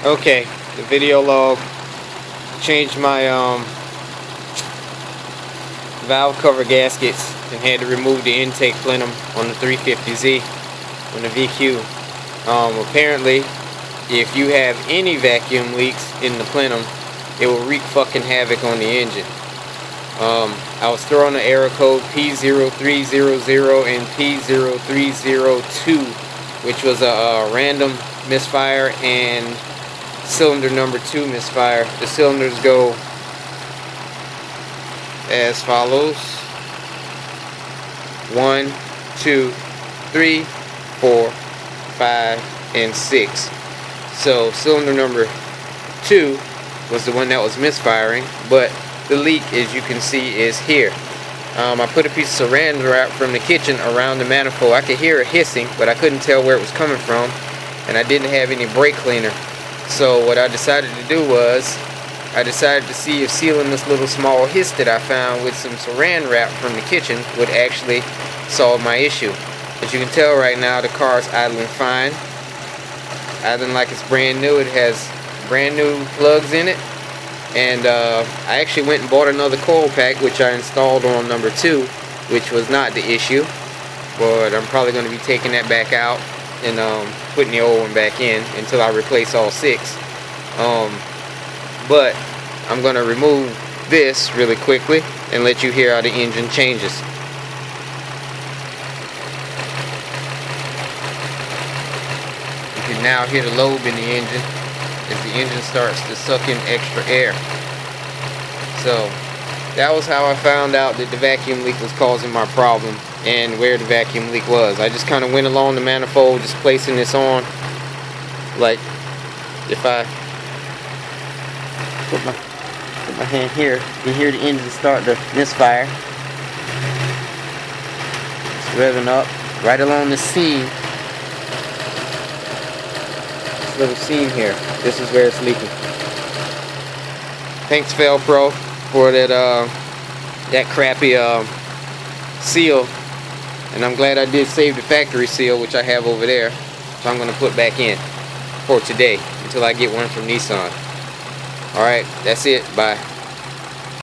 Okay, the video log. Changed my valve cover gaskets and had to remove the intake plenum on the 350Z on the VQ. Apparently, if you have any vacuum leaks in the plenum, it will wreak fucking havoc on the engine. I was throwing the error code P0300 and P0302, which was a random misfire and cylinder number 2 misfire. The cylinders go as follows: 1, 2, 3, 4, 5, and 6. So cylinder number 2 was the one that was misfiring, but the leak, as you can see, is here. I put a piece of saran wrap from the kitchen around the manifold. I could hear it hissing, but I couldn't tell where it was coming from, and I didn't have any brake cleaner. So what I decided to do was, I decided to see if sealing this little small hiss that I found with some saran wrap from the kitchen would actually solve my issue. As you can tell right now, the car is idling fine. Idling like it's brand new. It has brand new plugs in it. And I actually went and bought another coil pack, which I installed on number 2, which was not the issue. But I'm probably going to be taking that back out and putting the old one back in until I replace all 6. But I'm going to remove this really quickly and let you hear how the engine changes. You can now hear the lobe in the engine as the engine starts to suck in extra air. So that was how I found out that the vacuum leak was causing my problem and where the vacuum leak was. I just kind of went along the manifold, just placing this on. Like if I put my hand here, you can hear the engine start to misfire. It's revving up right along the seam. This little seam here. This is where it's leaking. Thanks Velcro for that crappy seal, and I'm glad I did save the factory seal, which I have over there, so I'm going to put back in for today until I get one from Nissan. Alright, that's it. Bye.